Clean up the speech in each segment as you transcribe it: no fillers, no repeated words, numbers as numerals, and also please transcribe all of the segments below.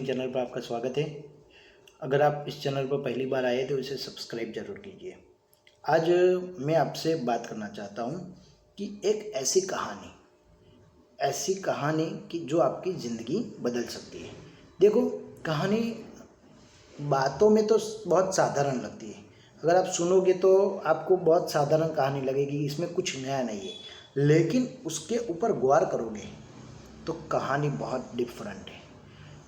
Trading channel पर आपका स्वागत है। अगर आप इस चैनल पर पहली बार आए तो इसे सब्सक्राइब जरूर कीजिए। आज मैं आपसे बात करना चाहता हूँ कि एक ऐसी कहानी कि जो आपकी ज़िंदगी बदल सकती है। देखो, कहानी बातों में तो बहुत साधारण लगती है, अगर आप सुनोगे तो आपको बहुत साधारण कहानी लगेगी, इसमें कुछ नया नहीं है। लेकिन उसके ऊपर गौर करोगे तो कहानी बहुत डिफरेंट है।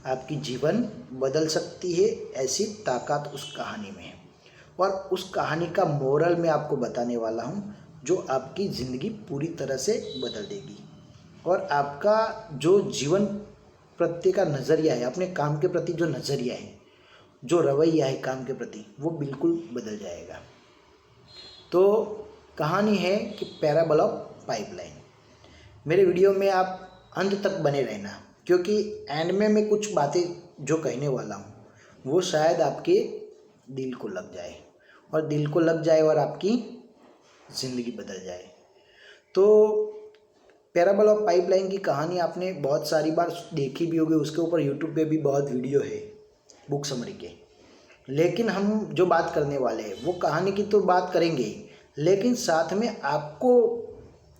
आपकी जीवन बदल सकती है, ऐसी ताकत उस कहानी में है। और उस कहानी का मोरल मैं आपको बताने वाला हूँ, जो आपकी ज़िंदगी पूरी तरह से बदल देगी और आपका जो जीवन प्रति का नज़रिया है, अपने काम के प्रति जो नज़रिया है, जो रवैया है काम के प्रति, वो बिल्कुल बदल जाएगा। तो कहानी है कि पैराबल ऑफ पाइपलाइन। मेरे वीडियो में आप अंत तक बने रहना, क्योंकि एंड में मैं कुछ बातें जो कहने वाला हूँ वो शायद आपके दिल को लग जाए और आपकी ज़िंदगी बदल जाए। तो पैराबल ऑफ पाइपलाइन की कहानी आपने बहुत सारी बार देखी भी होगी, उसके ऊपर यूट्यूब पे भी बहुत वीडियो है बुक समरी के। लेकिन हम जो बात करने वाले हैं वो कहानी की तो बात करेंगे ही, लेकिन साथ में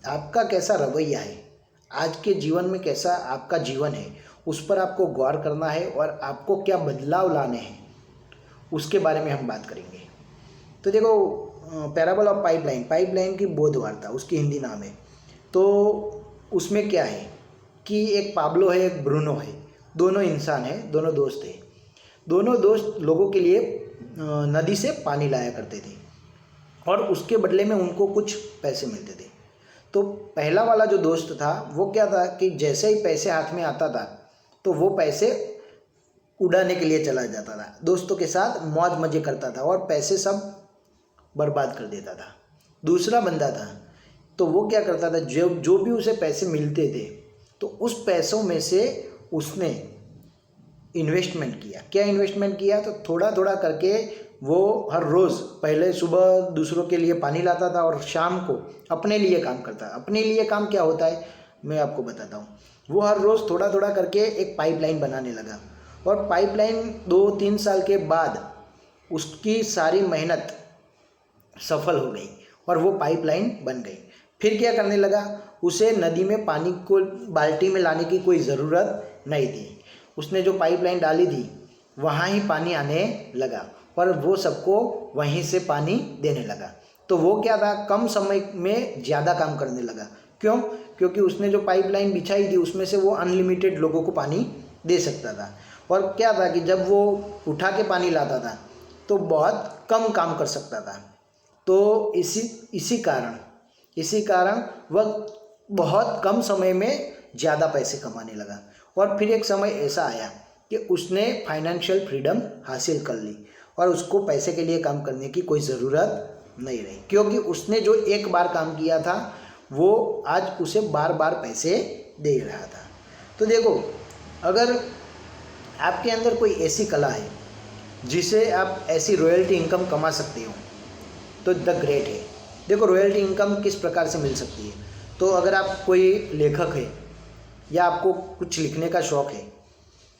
आपका कैसा रवैया है, आज के जीवन में कैसा आपका जीवन है, उस पर आपको गौर करना है और आपको क्या बदलाव लाने हैं, उसके बारे में हम बात करेंगे। तो देखो, पैराबल ऑफ पाइपलाइन की बोध वार्ता उसकी हिंदी नाम है। तो उसमें क्या है कि एक पाब्लो है, एक ब्रूनो है, दोनों इंसान हैं, दोनों दोस्त हैं। दोनों दोस्त लोगों के लिए नदी से पानी लाया करते थे और उसके बदले में उनको कुछ पैसे मिलते थे। तो पहला वाला जो दोस्त था वो क्या था कि जैसे ही पैसे हाथ में आता था तो वो पैसे उड़ाने के लिए चला जाता था, दोस्तों के साथ मौज मजे करता था और पैसे सब बर्बाद कर देता था। दूसरा बंदा था तो वो क्या करता था, जो भी उसे पैसे मिलते थे तो उस पैसों में से उसने इन्वेस्टमेंट किया। क्या इन्वेस्टमेंट किया, तो थोड़ा थोड़ा करके वो हर रोज़ पहले सुबह दूसरों के लिए पानी लाता था और शाम को अपने लिए काम करता। अपने लिए काम क्या होता है मैं आपको बताता हूँ। वो हर रोज़ थोड़ा थोड़ा करके एक पाइपलाइन बनाने लगा और पाइपलाइन 2-3 साल के बाद उसकी सारी मेहनत सफल हो गई और वो पाइपलाइन बन गई। फिर क्या करने लगा, उसे नदी में पानी को बाल्टी में लाने की कोई ज़रूरत नहीं थी। उसने जो पाइपलाइन डाली थी वहाँ ही पानी आने लगा और वो सबको वहीं से पानी देने लगा। तो वो क्या था, कम समय में ज़्यादा काम करने लगा। क्यों? क्योंकि उसने जो पाइपलाइन बिछाई थी उसमें से वो अनलिमिटेड लोगों को पानी दे सकता था। और क्या था कि जब वो उठा के पानी लाता था तो बहुत कम काम कर सकता था। तो इसी कारण वह बहुत कम समय में ज़्यादा पैसे कमाने लगा। और फिर एक समय ऐसा आया कि उसने फाइनेंशियल फ्रीडम हासिल कर ली और उसको पैसे के लिए काम करने की कोई ज़रूरत नहीं रही, क्योंकि उसने जो एक बार काम किया था वो आज उसे बार बार पैसे दे रहा था। तो देखो, अगर आपके अंदर कोई ऐसी कला है जिसे आप ऐसी रॉयल्टी इनकम कमा सकते हो तो द ग्रेट है। देखो, रॉयल्टी इनकम किस प्रकार से मिल सकती है, तो अगर आप कोई लेखक है या आपको कुछ लिखने का शौक़ है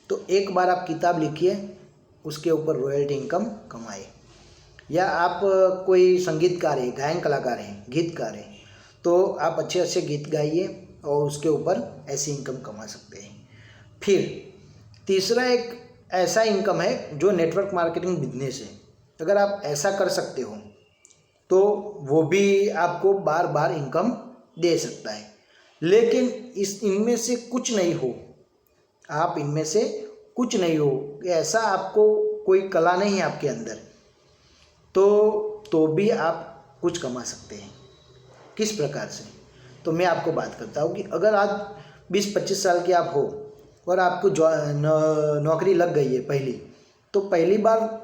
तो एक बार आप किताब लिखिए, उसके ऊपर रॉयल्टी इनकम कमाए। या आप कोई संगीतकार है, गायन कलाकार हैं, गीतकार हैं, तो आप अच्छे अच्छे गीत गाइए और उसके ऊपर ऐसी इनकम कमा सकते हैं। फिर तीसरा एक ऐसा इनकम है जो नेटवर्क मार्केटिंग बिजनेस है। अगर आप ऐसा कर सकते हो तो वो भी आपको बार बार इनकम दे सकता है। लेकिन इनमें से कुछ नहीं हो, आप इनमें से कुछ नहीं हो, ऐसा आपको कोई कला नहीं है आपके अंदर, तो भी आप कुछ कमा सकते हैं। किस प्रकार से, तो मैं आपको बात करता हूँ कि अगर आज 20-25 साल के आप हो और आपको नौकरी लग गई है तो पहली बार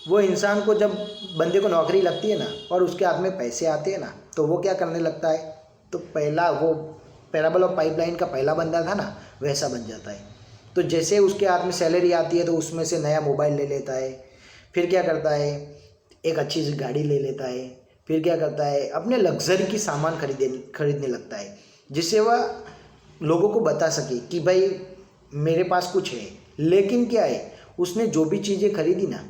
वो इंसान को, जब बंदे को नौकरी लगती है ना और उसके हाथ में पैसे आते हैं ना, तो वो क्या करने लगता है, तो पहला वो पैराबल ऑफ पाइपलाइन का पहला बंदा था ना, वैसा बन जाता है। तो जैसे उसके हाथ में सैलरी आती है तो उसमें से नया मोबाइल ले लेता है। फिर क्या करता है, एक अच्छी सी गाड़ी ले लेता है। फिर क्या करता है, अपने लग्जरी की सामान खरीदने लगता है, जिससे वह लोगों को बता सके कि भाई मेरे पास कुछ है, लेकिन क्या है, उसने जो भी चीज़ें खरीदी ना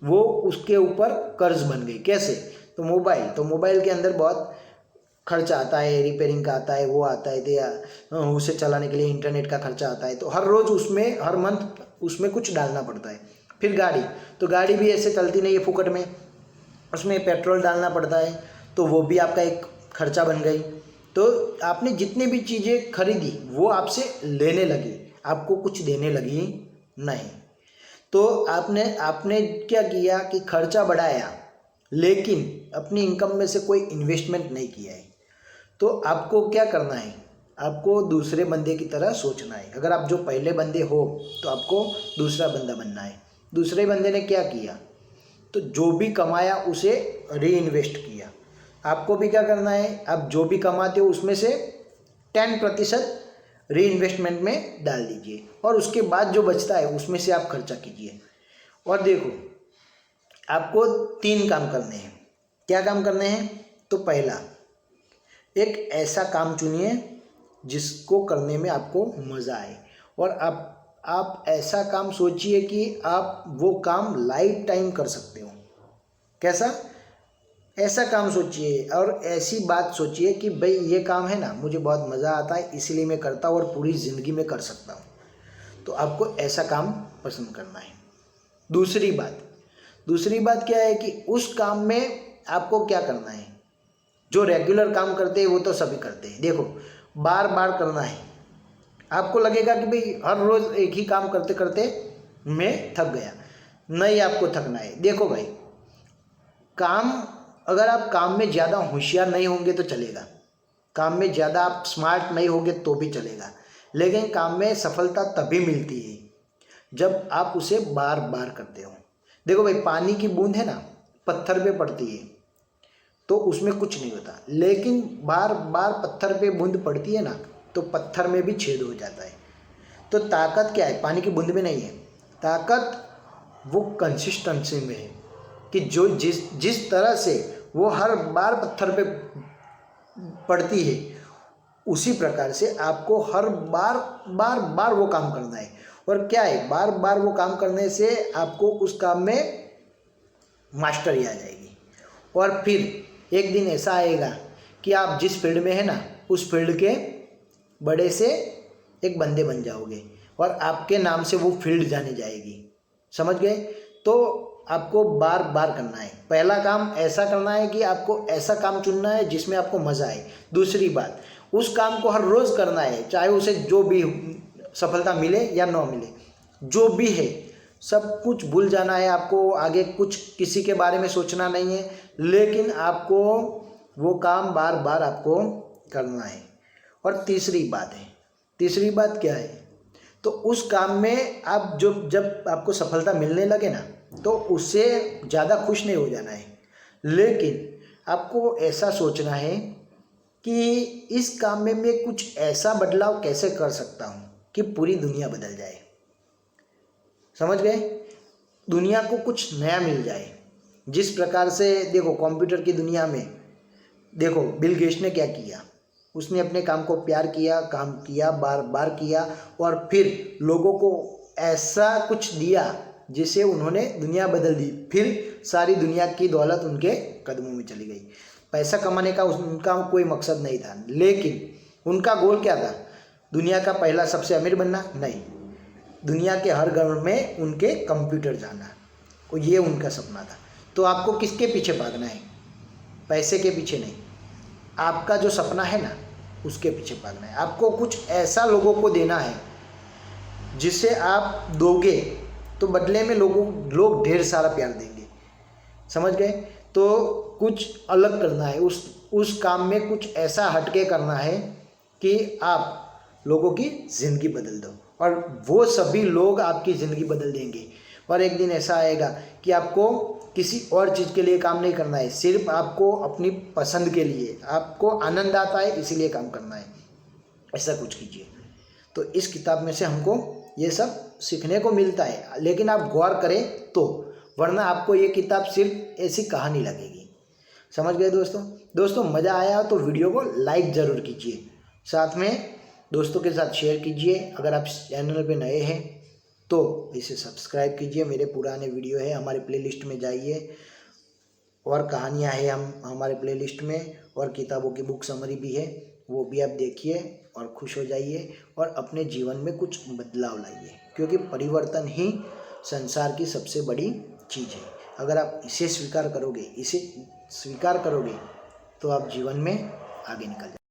वो उसके ऊपर कर्ज बन गई। कैसे? तो मोबाइल के अंदर बहुत खर्चा आता है, रिपेयरिंग का आता है, वो आता है, या उसे चलाने के लिए इंटरनेट का खर्चा आता है, तो हर रोज़ उसमें हर मंथ उसमें कुछ डालना पड़ता है। फिर गाड़ी भी ऐसे चलती नहीं है फुकट में, उसमें पेट्रोल डालना पड़ता है, तो वो भी आपका एक खर्चा बन गई। तो आपने जितनी भी चीज़ें खरीदी वो आपसे लेने लगी, आपको कुछ देने लगी नहीं। तो आपने क्या किया कि खर्चा बढ़ाया, लेकिन अपनी इनकम में से कोई इन्वेस्टमेंट नहीं किया है। तो आपको क्या करना है, आपको दूसरे बंदे की तरह सोचना है। अगर आप जो पहले बंदे हो तो आपको दूसरा बंदा बनना है। दूसरे बंदे ने क्या किया, तो जो भी कमाया उसे री इन्वेस्ट किया। आपको भी क्या करना है, आप जो भी कमाते हो उसमें से 10% री इन्वेस्टमेंट में डाल दीजिए, और उसके बाद जो बचता है उसमें से आप खर्चा कीजिए। और देखो, आपको 3 काम करने हैं। क्या काम करने हैं? तो पहला, एक ऐसा काम चुनिए जिसको करने में आपको मज़ा आए, और आप ऐसा काम सोचिए कि आप वो काम लाइफ टाइम कर सकते हो। कैसा? ऐसा काम सोचिए और ऐसी बात सोचिए कि भाई ये काम है ना, मुझे बहुत मज़ा आता है, इसीलिए मैं करता हूँ और पूरी ज़िंदगी में कर सकता हूँ। तो आपको ऐसा काम पसंद करना है। दूसरी बात क्या है कि उस काम में आपको क्या करना है। जो रेगुलर काम करते हैं वो तो सभी करते हैं, देखो बार बार करना है। आपको लगेगा कि भाई हर रोज़ एक ही काम करते करते मैं थक गया, नहीं, आपको थकना है। देखो भाई, अगर आप काम में ज़्यादा होशियार नहीं होंगे तो चलेगा, काम में ज़्यादा आप स्मार्ट नहीं होंगे तो भी चलेगा, लेकिन काम में सफलता तभी मिलती है जब आप उसे बार बार करते हो। देखो भाई, पानी की बूंद है ना, पत्थर पे पड़ती है तो उसमें कुछ नहीं होता, लेकिन बार बार पत्थर पे बूंद पड़ती है ना तो पत्थर में भी छेद हो जाता है। तो ताकत क्या है, पानी की बूंद में नहीं है, ताकत वो कंसिस्टेंसी में है कि जो जिस तरह से वो हर बार पत्थर पे पड़ती है, उसी प्रकार से आपको हर बार वो काम करना है। और क्या है, बार बार वो काम करने से आपको उस काम में मास्टरी आ जाएगी, और फिर एक दिन ऐसा आएगा कि आप जिस फील्ड में है ना उस फील्ड के बड़े से एक बंदे बन जाओगे, और आपके नाम से वो फील्ड जानी जाएगी। समझ गए? तो आपको बार बार करना है। पहला काम ऐसा करना है कि आपको ऐसा काम चुनना है जिसमें आपको मज़ा आए। दूसरी बात, उस काम को हर रोज़ करना है, चाहे उसे जो भी सफलता मिले या ना मिले, जो भी है सब कुछ भूल जाना है। आपको आगे कुछ किसी के बारे में सोचना नहीं है, लेकिन आपको वो काम बार बार आपको करना है। और तीसरी बात क्या है, तो उस काम में आप जब आपको सफलता मिलने लगे ना तो उससे ज़्यादा खुश नहीं हो जाना है, लेकिन आपको ऐसा सोचना है कि इस काम में मैं कुछ ऐसा बदलाव कैसे कर सकता हूँ कि पूरी दुनिया बदल जाए। समझ गए? दुनिया को कुछ नया मिल जाए। जिस प्रकार से देखो कंप्यूटर की दुनिया में देखो बिल गेट्स ने क्या किया, उसने अपने काम को प्यार किया, काम किया, बार बार किया, और फिर लोगों को ऐसा कुछ दिया जिससे उन्होंने दुनिया बदल दी। फिर सारी दुनिया की दौलत उनके कदमों में चली गई। पैसा कमाने का उनका कोई मकसद नहीं था, लेकिन उनका गोल क्या था, दुनिया का पहला सबसे अमीर बनना नहीं, दुनिया के हर घर में उनके कंप्यूटर जाना, और ये उनका सपना था। तो आपको किसके पीछे भागना है? पैसे के पीछे नहीं, आपका जो सपना है ना उसके पीछे भागना है। आपको कुछ ऐसा लोगों को देना है जिसे आप दोगे तो बदले में लोग ढेर सारा प्यार देंगे। समझ गए? तो कुछ अलग करना है, उस काम में कुछ ऐसा हटके करना है कि आप लोगों की ज़िंदगी बदल दो, और वो सभी लोग आपकी ज़िंदगी बदल देंगे। और एक दिन ऐसा आएगा कि आपको किसी और चीज़ के लिए काम नहीं करना है, सिर्फ आपको अपनी पसंद के लिए, आपको आनंद आता है इसीलिए काम करना है। ऐसा कुछ कीजिए। तो इस किताब में से हमको ये सब सीखने को मिलता है, लेकिन आप गौर करें तो, वरना आपको ये किताब सिर्फ ऐसी कहानी लगेगी। समझ गए दोस्तों मज़ा आया तो वीडियो को लाइक ज़रूर कीजिए, साथ में दोस्तों के साथ शेयर कीजिए। अगर आप चैनल पे नए हैं तो इसे सब्सक्राइब कीजिए। मेरे पुराने वीडियो है, हमारे प्लेलिस्ट में जाइए और कहानियाँ हैं हमारे प्लेलिस्ट में, और किताबों की बुक समरी भी है, वो भी आप देखिए और खुश हो जाइए और अपने जीवन में कुछ बदलाव लाइए, क्योंकि परिवर्तन ही संसार की सबसे बड़ी चीज़ है। अगर आप इसे स्वीकार करोगे तो आप जीवन में आगे निकल जाएंगे।